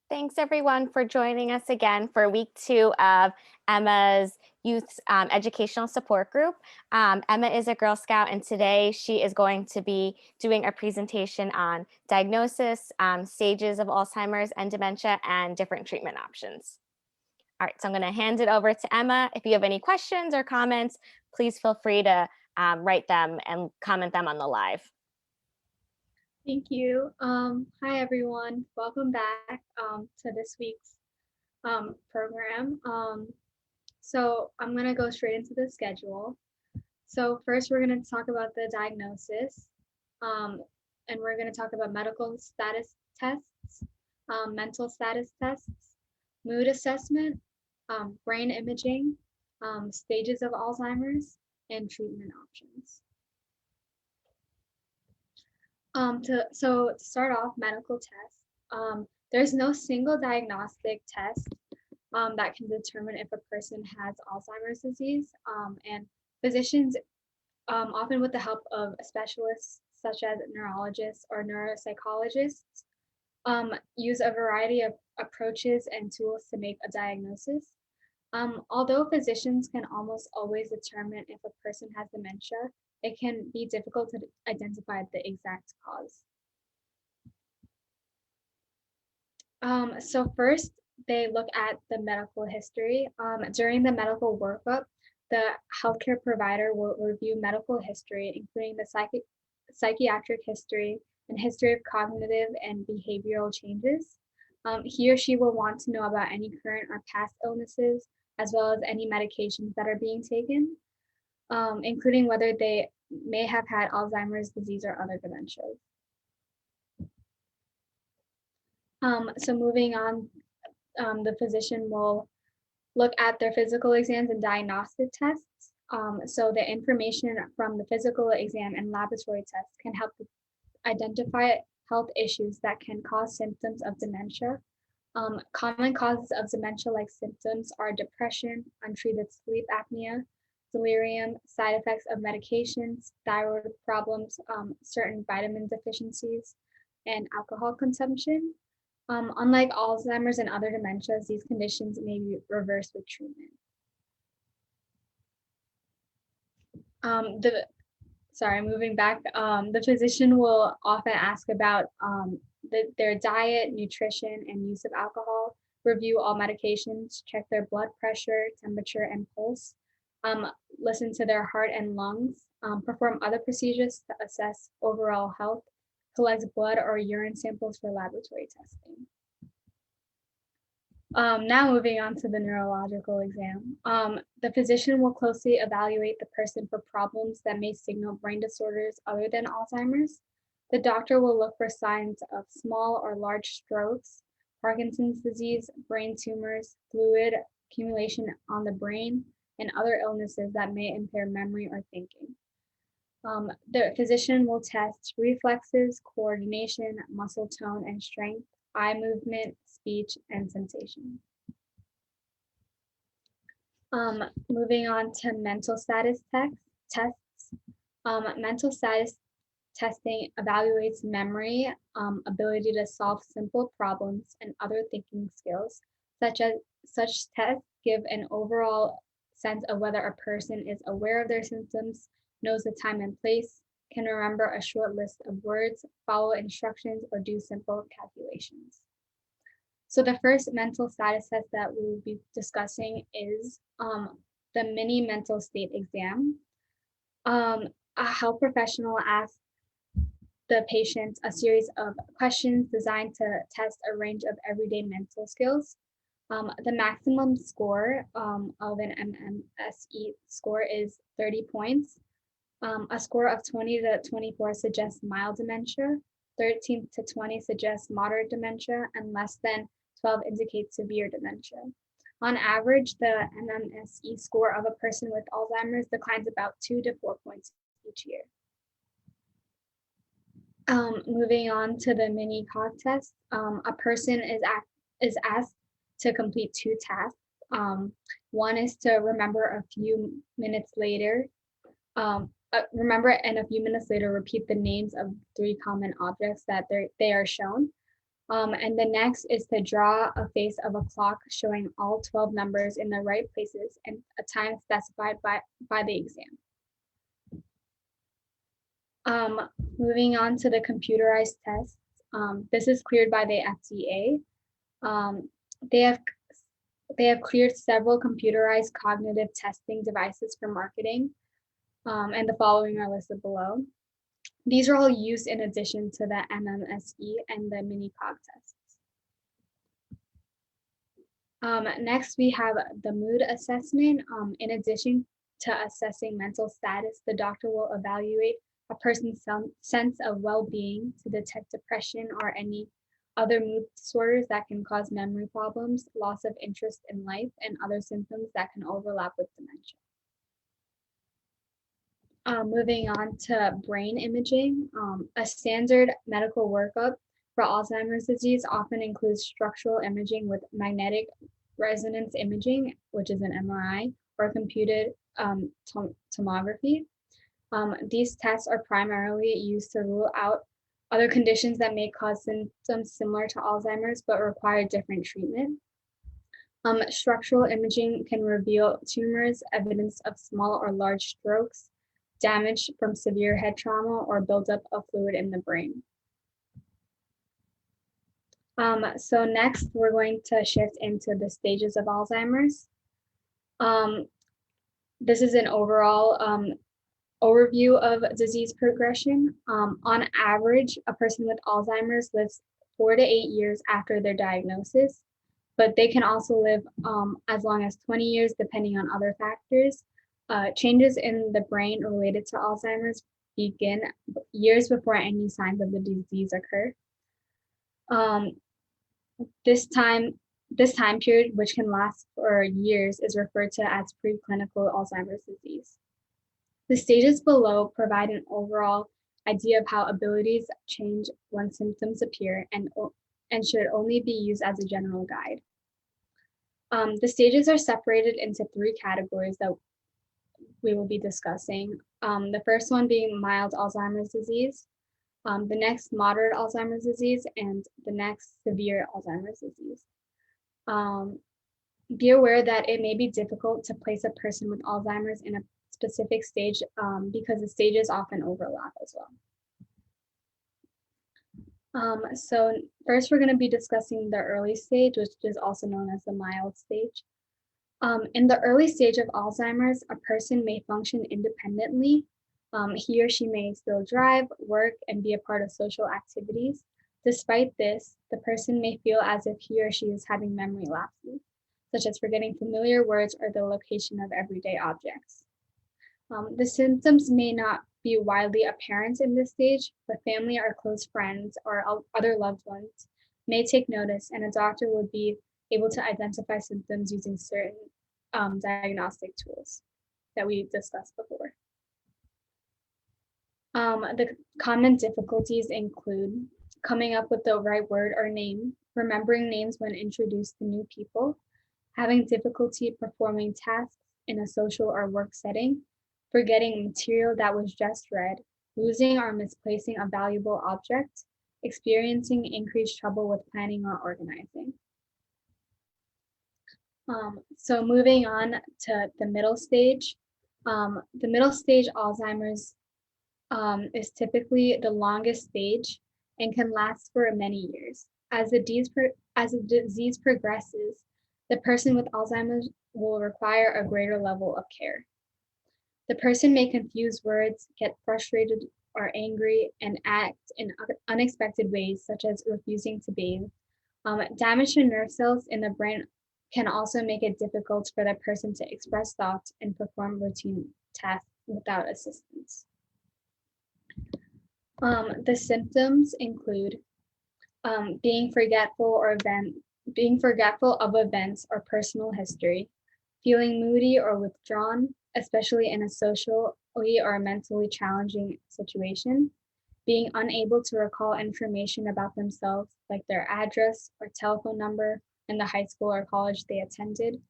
Thanks everyone for joining us again for week 2 of Emma's Youth Educational Support Group. Emma is a Girl Scout, and today she is going to be doing a presentation on diagnosis, stages of Alzheimer's and dementia, and different treatment options. All right, so I'm going to hand it over to Emma. If you have any questions or comments, please feel free to write them and comment them on the live. Thank you. Hi, everyone. Welcome back to this week's program. So I'm going to go straight into the schedule. So first, we're going to talk about the diagnosis, and we're going to talk about medical status tests, mental status tests, mood assessment, brain imaging, stages of Alzheimer's, and treatment options. So to start off, medical tests. There's no single diagnostic test that can determine if a person has Alzheimer's disease, and physicians, often with the help of specialists such as neurologists or neuropsychologists, use a variety of approaches and tools to make a diagnosis. Although physicians can almost always determine if a person has dementia, it can be difficult to identify the exact cause. So first, they look at the medical history. During the medical workup, the healthcare provider will review medical history, including the psychiatric history and history of cognitive and behavioral changes. He or she will want to know about any current or past illnesses, as well as any medications that are being taken, including whether they may have had Alzheimer's disease or other dementias. So moving on, the physician will look at their physical exams and diagnostic tests. So the information from the physical exam and laboratory tests can help identify health issues that can cause symptoms of dementia. Common causes of dementia-like symptoms are depression, untreated sleep apnea, delirium, side effects of medications, thyroid problems, certain vitamin deficiencies, and alcohol consumption. Unlike Alzheimer's and other dementias, these conditions may be reversed with treatment. Moving back, the physician will often ask about their diet, nutrition, and use of alcohol, review all medications, check their blood pressure, temperature, and pulse, listen to their heart and lungs, perform other procedures to assess overall health, collect blood or urine samples for laboratory testing. Now moving on to the neurological exam. The physician will closely evaluate the person for problems that may signal brain disorders other than Alzheimer's. The doctor will look for signs of small or large strokes, Parkinson's disease, brain tumors, fluid accumulation on the brain, and other illnesses that may impair memory or thinking. The physician will test reflexes, coordination, muscle tone and strength, eye movement, speech, and sensation. Moving on to mental status tests. Mental status testing evaluates memory, ability to solve simple problems, and other thinking skills. Such tests give an overall sense of whether a person is aware of their symptoms, knows the time and place, can remember a short list of words, follow instructions, or do simple calculations. So the first mental status test that we will be discussing is the mini mental state exam. A health professional asks the patient a series of questions designed to test a range of everyday mental skills. The maximum score of an MMSE score is 30 points. A score of 20 to 24 suggests mild dementia, 13 to 20 suggests moderate dementia, and less than 12 indicates severe dementia. On average, the MMSE score of a person with Alzheimer's declines about 2 to 4 points each year. Moving on to the mini cog test, a person is asked to complete 2 tasks. One is to remember a few minutes later. Remember, and a few minutes later, repeat the names of 3 common objects that they are shown. And the next is to draw a face of a clock showing all 12 numbers in the right places and a time specified by the exam. Moving on to the computerized tests. This is cleared by the FDA. They have cleared several computerized cognitive testing devices for marketing, and the following are listed below. These are all used in addition to the MMSE and the mini-cog tests. Next, we have the mood assessment. In addition to assessing mental status, the doctor will evaluate a person's sense of well-being to detect depression or any other mood disorders that can cause memory problems, loss of interest in life, and other symptoms that can overlap with dementia. Moving on to brain imaging, a standard medical workup for Alzheimer's disease often includes structural imaging with magnetic resonance imaging, which is an MRI, or computed tomography. These tests are primarily used to rule out other conditions that may cause symptoms similar to Alzheimer's but require different treatment. Structural imaging can reveal tumors, evidence of small or large strokes, damage from severe head trauma, or buildup of fluid in the brain. So next, we're going to shift into the stages of Alzheimer's. This is an overall overview of disease progression. On average, a person with Alzheimer's lives 4 to 8 years after their diagnosis, but they can also live as long as 20 years depending on other factors. Changes in the brain related to Alzheimer's begin years before any signs of the disease occur. This time period, which can last for years, is referred to as preclinical Alzheimer's disease. The stages below provide an overall idea of how abilities change when symptoms appear and should only be used as a general guide. The stages are separated into 3 categories that we will be discussing. The first one being mild Alzheimer's disease, the next moderate Alzheimer's disease, and the next severe Alzheimer's disease. Be aware that it may be difficult to place a person with Alzheimer's in a specific stage because the stages often overlap as well. So first, we're going to be discussing the early stage, which is also known as the mild stage. In the early stage of Alzheimer's, a person may function independently. He or she may still drive, work, and be a part of social activities. Despite this, the person may feel as if he or she is having memory lapses, such as forgetting familiar words or the location of everyday objects. The symptoms may not be widely apparent in this stage, but family or close friends or other loved ones may take notice, and a doctor would be able to identify symptoms using certain diagnostic tools that we discussed before. The common difficulties include coming up with the right word or name, remembering names when introduced to new people, having difficulty performing tasks in a social or work setting, forgetting material that was just read, losing or misplacing a valuable object, experiencing increased trouble with planning or organizing. So moving on to the middle stage. The middle stage Alzheimer's is typically the longest stage and can last for many years. As the disease progresses, the person with Alzheimer's will require a greater level of care. The person may confuse words, get frustrated or angry, and act in unexpected ways, such as refusing to bathe. Damage to nerve cells in the brain can also make it difficult for the person to express thoughts and perform routine tasks without assistance. The symptoms include being forgetful of events or personal history, feeling moody or withdrawn, especially in a socially or mentally challenging situation, being unable to recall information about themselves, like their address or telephone number and the high school or college they attended,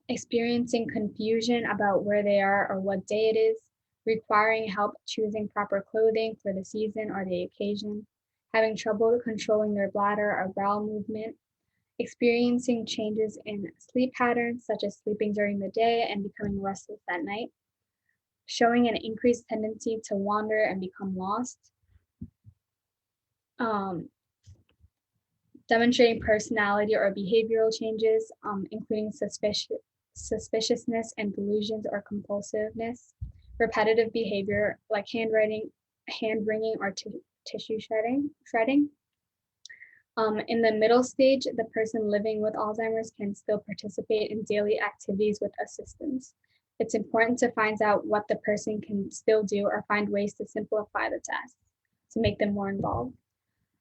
experiencing confusion about where they are or what day it is, requiring help choosing proper clothing for the season or the occasion, having trouble controlling their bladder or bowel movement, experiencing changes in sleep patterns, such as sleeping during the day and becoming restless at night, showing an increased tendency to wander and become lost, demonstrating personality or behavioral changes, including suspiciousness and delusions or compulsiveness, repetitive behavior like hand wringing, or tissue shredding. In the middle stage, the person living with Alzheimer's can still participate in daily activities with assistance. It's important to find out what the person can still do or find ways to simplify the tasks to make them more involved.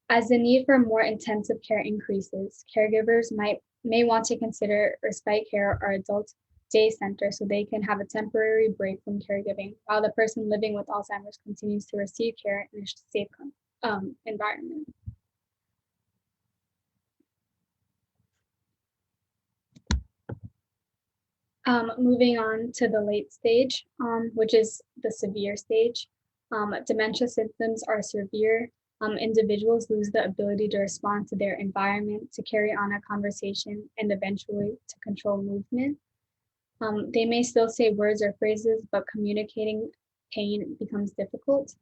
As the need for more intensive care increases, caregivers may want to consider respite care or adult day center so they can have a temporary break from caregiving while the person living with Alzheimer's continues to receive care in a safe environment. Moving on to the late stage, which is the severe stage. Dementia symptoms are severe. Individuals lose the ability to respond to their environment, to carry on a conversation, and eventually to control movement. They may still say words or phrases, but communicating pain becomes difficult.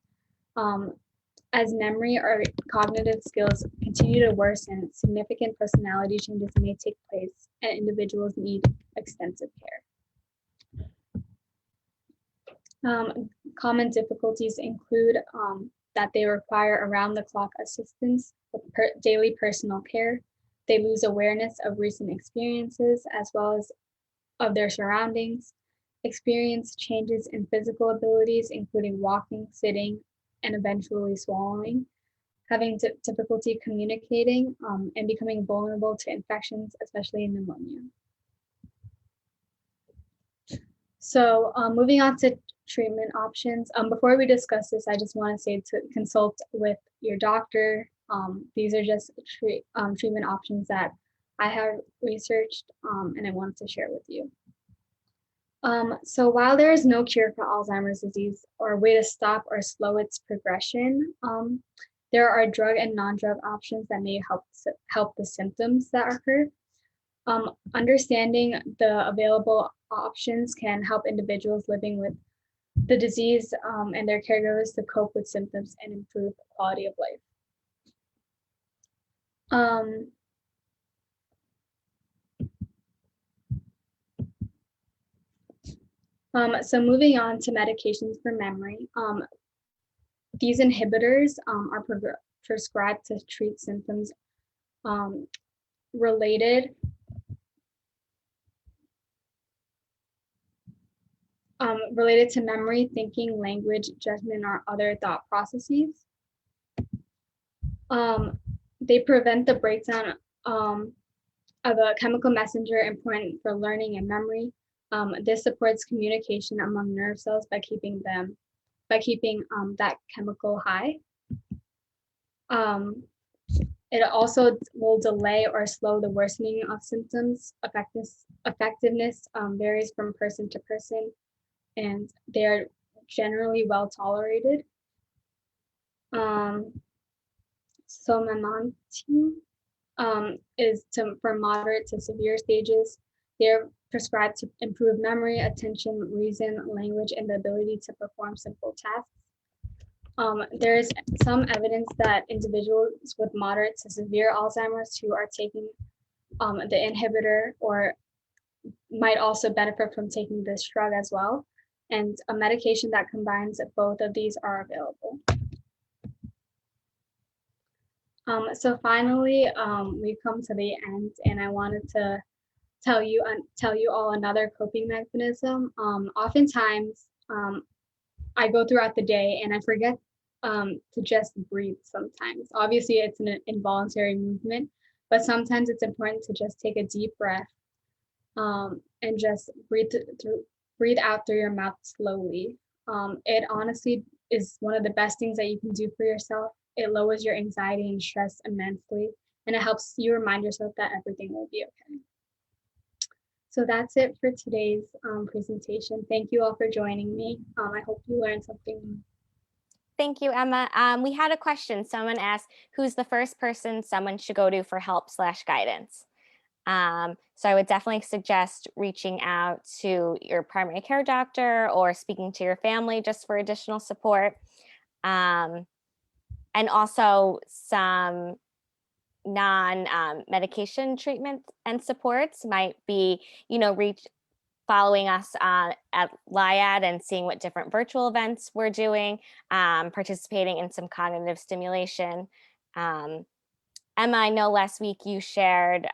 As memory or cognitive skills continue to worsen, significant personality changes may take place, and individuals need extensive care. Common difficulties include that they require around-the-clock assistance with daily personal care. They lose awareness of recent experiences as well as of their surroundings, experience changes in physical abilities, including walking, sitting, and eventually swallowing, having difficulty communicating, and becoming vulnerable to infections, especially pneumonia. So moving on to treatment options. Before we discuss this, I just want to say to consult with your doctor. These are just treatment options that I have researched and I wanted to share with you. So while there is no cure for Alzheimer's disease or a way to stop or slow its progression, there are drug and non-drug options that may help the symptoms that occur. Understanding the available options can help individuals living with the disease and their caregivers to cope with symptoms and improve quality of life. So moving on to medications for memory. These inhibitors are prescribed to treat symptoms related to memory, thinking, language, judgment, or other thought processes. They prevent the breakdown of a chemical messenger important for learning and memory. This supports communication among nerve cells by keeping that chemical high. It also will delay or slow the worsening of symptoms. Effectiveness varies from person to person, and they are generally well tolerated. Somamantine is for moderate to severe stages. They're prescribed to improve memory, attention, reason, language, and the ability to perform simple tasks. There is some evidence that individuals with moderate to severe Alzheimer's who are taking the inhibitor or might also benefit from taking this drug as well. And a medication that combines both of these are available. So finally, we've come to the end, and I wanted to tell you all another coping mechanism. Oftentimes, I go throughout the day and I forget to just breathe sometimes. Obviously, it's an involuntary movement, but sometimes it's important to just take a deep breath and just breathe out through your mouth slowly. It honestly is one of the best things that you can do for yourself. It lowers your anxiety and stress immensely, and it helps you remind yourself that everything will be okay. So that's it for today's presentation. Thank you all for joining me. I hope you learned something new. Thank you, Emma. We had a question. Someone asked, who's the first person someone should go to for help/guidance? So I would definitely suggest reaching out to your primary care doctor or speaking to your family just for additional support. And also some non-medication treatment and supports might be, following us at LIAD and seeing what different virtual events we're doing, participating in some cognitive stimulation. Um, Emma, I know last week you shared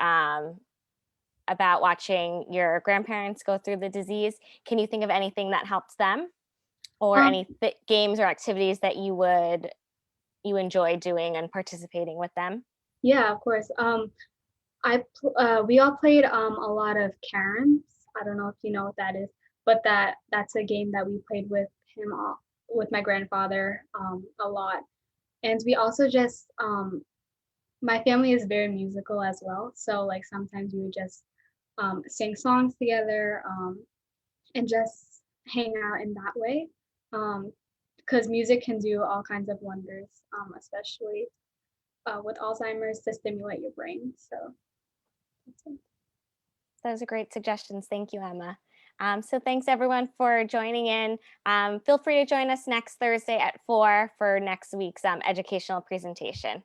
about watching your grandparents go through the disease. Can you think of anything that helped them, or Um, any games or activities that you enjoy doing and participating with them? yeah, of course. We all played a lot of caroms. I don't know if you know what that is, but that's a game that we played with him with my grandfather a lot. And we also just my family is very musical as well. So like sometimes we would just sing songs together and just hang out in that way. Because music can do all kinds of wonders, especially with Alzheimer's to stimulate your brain. So that's it. Those are great suggestions. Thank you, Emma. So thanks everyone for joining in. Feel free to join us next Thursday at 4 for next week's educational presentation.